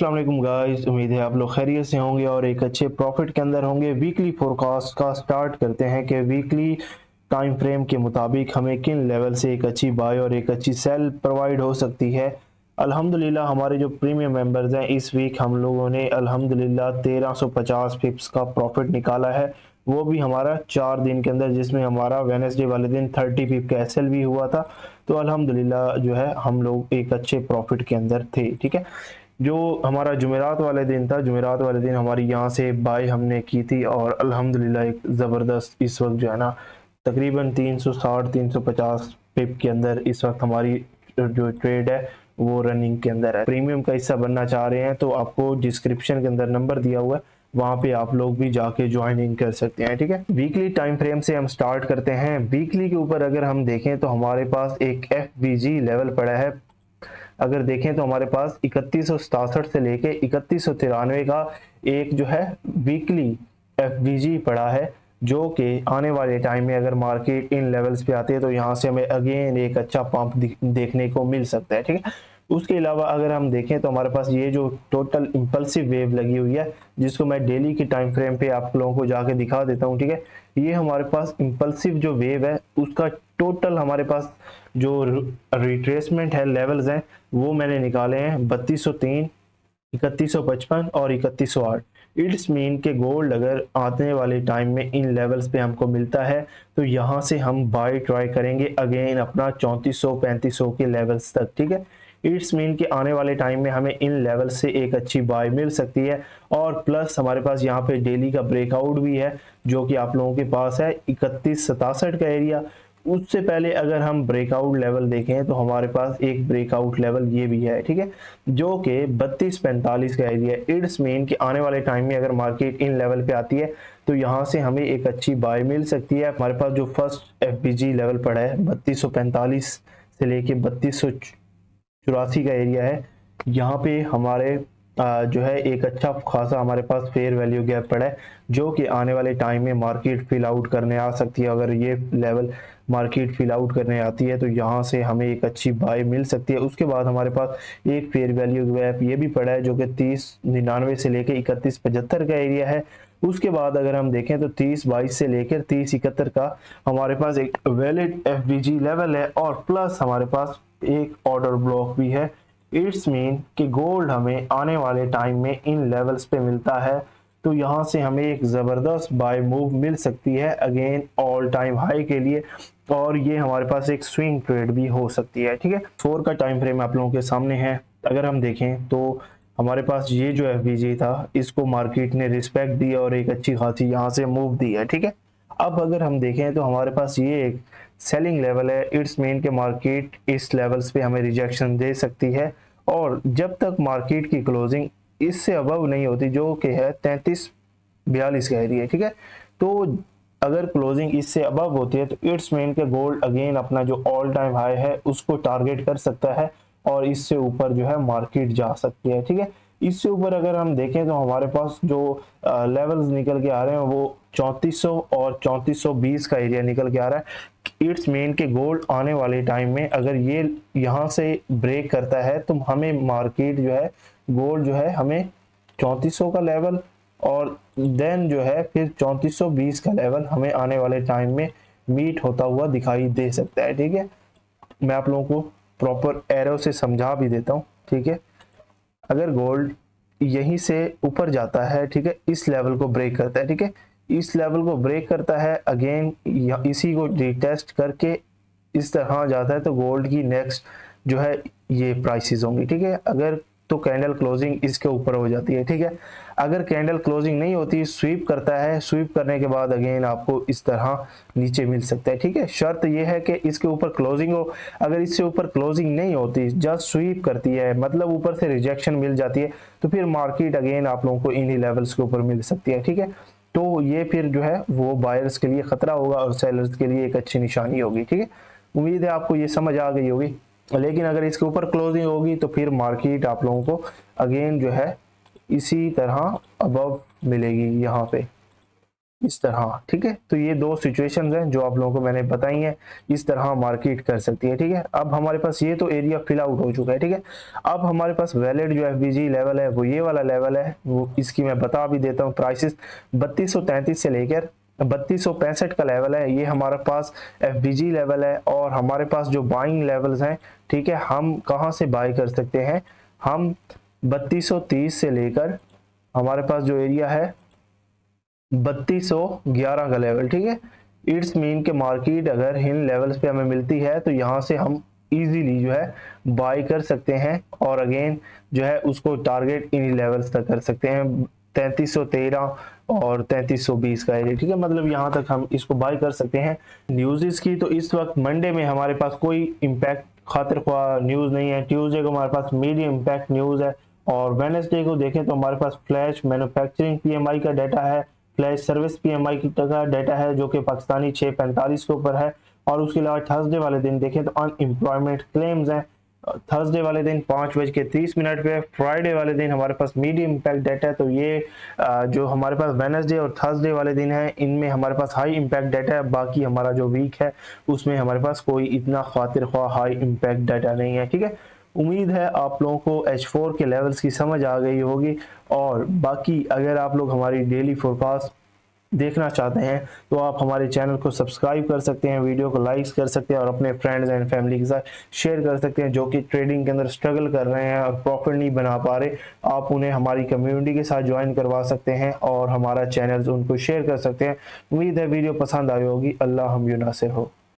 अस्सलाम वालेकुम गाइस, उम्मीद है आप लोग खैरियत से होंगे और एक अच्छे प्रॉफिट के अंदर होंगे। वीकली फोरकास्ट का स्टार्ट करते हैं कि वीकली टाइम फ्रेम के मुताबिक हमें किन लेवल से एक अच्छी बाय और एक अच्छी सेल प्रोवाइड हो सकती है। अल्हम्दुलिल्लाह हमारे जो प्रीमियम मेंबर्स हैं, इस वीक हम लोगों ने अल्हम्दुलिल्लाह 1350 पिप्स का प्रॉफिट निकाला है, वो भी हमारा 4 दिन के अंदर, जिसमें हमारा वेडनेसडे वाले दिन 30 पिप का एसएल भी हुआ था। तो अल्हम्दुलिल्लाह जो है हम लोग एक अच्छे प्रॉफिट के अंदर थे। ठीक है, जो हमारा जुमेरात वाले दिन था, जुमेरात वाले दिन हमारी यहाँ से बाय हमने की थी और अल्हम्दुलिल्लाह एक ज़बरदस्त इस वक्त जो है ना तकरीबन 360 350 पिप के अंदर इस वक्त हमारी जो ट्रेड है वो रनिंग के अंदर है। प्रीमियम का हिस्सा बनना चाह रहे हैं तो आपको डिस्क्रिप्शन के अंदर नंबर दिया हुआ है, वहाँ पे आप लोग भी जाके ज्वाइनिंग कर सकते हैं। ठीक है, वीकली टाइम फ्रेम से हम स्टार्ट करते हैं। वीकली के ऊपर अगर हम देखें तो हमारे पास एक FBG लेवल पड़ा है। अगर देखें तो हमारे पास 3167 से लेके 3193 का एक जो है वीकली FVG पड़ा है, जो कि आने वाले टाइम में अगर मार्केट इन लेवल्स पे आती है तो यहाँ से हमें अगेन एक अच्छा पंप देखने को मिल सकता है। ठीक है, उसके अलावा अगर हम देखें तो हमारे पास ये जो टोटल इम्पल्सिव वेव लगी हुई है, जिसको मैं डेली के टाइम फ्रेम पे आप लोगों को जाके दिखा देता हूँ। ठीक है, ये हमारे पास इम्पल्सिव जो वेव है उसका टोटल हमारे पास जो रिट्रेसमेंट है, लेवल्स हैं, वो मैंने निकाले हैं 3203, 3155 और 3108। इट्स मीन के गोल्ड अगर आने वाले टाइम में इन लेवल्स पे हमको मिलता है तो यहाँ से हम बाय ट्राई करेंगे अगेन अपना 3400 3500 के लेवल्स तक। ठीक है, इट्स मीन के आने वाले टाइम में हमें इन लेवल से एक अच्छी बाय मिल सकती है। और प्लस हमारे पास यहाँ पे डेली का ब्रेकआउट भी है, जो कि आप लोगों के पास है 3167 का एरिया। उससे पहले अगर हम ब्रेकआउट लेवल देखें तो हमारे पास एक ब्रेकआउट लेवल ये भी है। ठीक है, जो कि 3245 का एरिया है। इट्स मीन कि आने वाले टाइम में अगर मार्केट इन लेवल पे आती है तो यहाँ से हमें एक अच्छी बाय मिल सकती है। हमारे पास जो फर्स्ट FBG लेवल पड़ा है 3245 से लेके 3284 का एरिया है, यहाँ पे हमारे जो है एक अच्छा खासा हमारे पास फेयर वैल्यू गैप पड़ा है, जो कि आने वाले टाइम में मार्केट फिल आउट करने आ सकती है। अगर ये लेवल मार्केट फिल आउट करने आती है तो यहाँ से हमें एक अच्छी बाय मिल सकती है। उसके बाद हमारे पास एक फेयर वैल्यू गैप ये भी पड़ा है, जो कि 3099 से लेकर 3175 का एरिया है। उसके बाद अगर हम देखें तो 3022 से लेकर 3071 का हमारे पास एक वैलिड FBG लेवल है और प्लस हमारे पास एक ऑर्डर ब्लॉक भी है। इट्स मीन कि गोल्ड हमें आने वाले टाइम में इन लेवल्स पे मिलता है तो यहाँ से हमें एक ज़बरदस्त बाय मूव मिल सकती है अगेन ऑल टाइम हाई के लिए, और ये हमारे पास एक स्विंग ट्रेड भी हो सकती है। ठीक है, 4 का टाइम फ्रेम आप लोगों के सामने है। अगर हम देखें तो हमारे पास ये जो FBG था, इसको मार्केट ने रिस्पेक्ट दी और एक अच्छी खासी यहाँ से मूव दी है। ठीक है, अब अगर हम देखें तो हमारे पास ये एक सेलिंग लेवल है। इट्स मीन के मार्केट इस लेवल्स पे हमें रिजेक्शन दे सकती है, और जब तक मार्केट की क्लोजिंग इससे अबव नहीं होती, जो कि है 3342 का एरिया। ठीक है, तो अगर क्लोजिंग इससे अबव होती है तो इट्स मीन के गोल्ड अगेन अपना जो ऑल टाइम हाई है उसको टारगेट कर सकता है और इससे ऊपर जो है मार्केट जा सकती है। ठीक है, इससे ऊपर अगर हम देखें तो हमारे पास जो लेवल्स निकल के आ रहे हैं वो 3400 और 3420 का एरिया निकल के आ रहा है। इट्स मीन के गोल्ड आने वाले टाइम में अगर ये यहाँ से ब्रेक करता है तो हमें मार्केट जो है, गोल्ड जो है हमें 3400 का लेवल और देन जो है फिर 3420 का लेवल हमें आने वाले टाइम में मीट होता हुआ दिखाई दे सकता है। ठीक है, मैं आप लोगों को प्रॉपर एरो से समझा भी देता हूँ। ठीक है, अगर गोल्ड यहीं से ऊपर जाता है, ठीक है, इस लेवल को ब्रेक करता है, ठीक है, इस लेवल को ब्रेक करता है अगेन इसी को रिटेस्ट करके इस तरह जाता है तो गोल्ड की नेक्स्ट जो है ये प्राइसेस होंगी। ठीक है, अगर तो कैंडल क्लोजिंग इसके ऊपर हो जाती है। ठीक है, अगर कैंडल क्लोजिंग नहीं होती, स्वीप करता है, स्वीप करने के बाद अगेन आपको इस तरह नीचे मिल सकता है। ठीक है, शर्त यह है कि इसके ऊपर क्लोजिंग हो। अगर इससे ऊपर क्लोजिंग नहीं होती, जस्ट स्वीप करती है, मतलब ऊपर से रिजेक्शन मिल जाती है, तो फिर मार्केट अगेन आप लोगों को इन्हीं लेवल्स के ऊपर मिल सकती है। ठीक है, तो ये फिर जो है वो बायर्स के लिए खतरा होगा और सेलर्स के लिए एक अच्छी निशानी होगी। ठीक है, उम्मीद है आपको ये समझ आ गई होगी। लेकिन अगर इसके ऊपर क्लोजिंग होगी तो फिर मार्केट आप लोगों को अगेन जो है इसी तरह अबव मिलेगी यहाँ पे। इस तरह, ठीक है। तो ये दो सिचुएशंस हैं जो आप लोगों को मैंने बताई हैं, इस तरह मार्केट कर सकती है, ठीक है। अब हमारे पास ये तो एरिया फिल आउट हो चुका है, ठीक है। अब हमारे पास वैलिड जो एफबीजी लेवल है वो ये वाला लेवल है, वो इसकी मैं बता भी देता हूँ। प्राइसेस 3233 से लेकर 3265 का लेवल है, ये हमारे पास एफबीजी लेवल है। और हमारे पास जो बाइंग लेवल्स हैं, ठीक है, हम कहाँ से बाई कर सकते हैं, हम 3230 से लेकर हमारे पास जो एरिया है 3211 का लेवल, ठीक है। इट्स मीन के मार्केट अगर इन लेवल्स पे हमें मिलती है तो यहाँ से हम इजीली जो है बाई कर सकते हैं, और अगेन जो है उसको टारगेट इन लेवल्स तक कर सकते हैं, 3313 और 3320 का एरिया, ठीक है। मतलब यहाँ तक हम इसको बाई कर सकते हैं। न्यूज़ की तो इस वक्त मंडे में हमारे पास कोई इम्पैक्ट खातिर ख्वाह न्यूज़ नहीं है। ट्यूसडे को हमारे पास मीडियम इम्पैक्ट न्यूज़ है, और वेडनेसडे को देखें तो हमारे पास फ्लैश मैन्युफैक्चरिंग पीएमआई का डाटा है, फ्लैश सर्विस पीएमआई का डाटा है जो कि पाकिस्तानी 645 के ऊपर है। और उसके अलावा थर्सडे वाले दिन देखें तो अनएम्प्लॉयमेंट क्लेम्स हैं, थर्सडे वाले दिन 5:30 पे। फ्राइडे वाले दिन हमारे पास मीडियम इम्पैक्ट डाटा है। तो ये जो हमारे पास वेडनेसडे और थर्सडे वाले दिन है, इनमें हमारे पास हाई इम्पैक्ट डाटा है। बाकी हमारा जो वीक है उसमें हमारे पास कोई इतना खातिर ख्वाह हाई इम्पैक्ट डाटा नहीं है, ठीक है। उम्मीद है आप लोगों को H4 के लेवल्स की समझ आ गई होगी। और बाकी अगर आप लोग हमारी डेली फोरकास्ट देखना चाहते हैं तो आप हमारे चैनल को सब्सक्राइब कर सकते हैं, वीडियो को लाइक कर सकते हैं और अपने फ्रेंड्स एंड फैमिली के साथ शेयर कर सकते हैं जो कि ट्रेडिंग के अंदर स्ट्रगल कर रहे हैं और प्रॉफिट नहीं बना पा रहे। आप उन्हें हमारी कम्युनिटी के साथ ज्वाइन करवा सकते हैं और हमारा चैनल उनको शेयर कर सकते हैं। उम्मीद है वीडियो पसंद आई होगी। अल्लाह हम यू नासिर हो।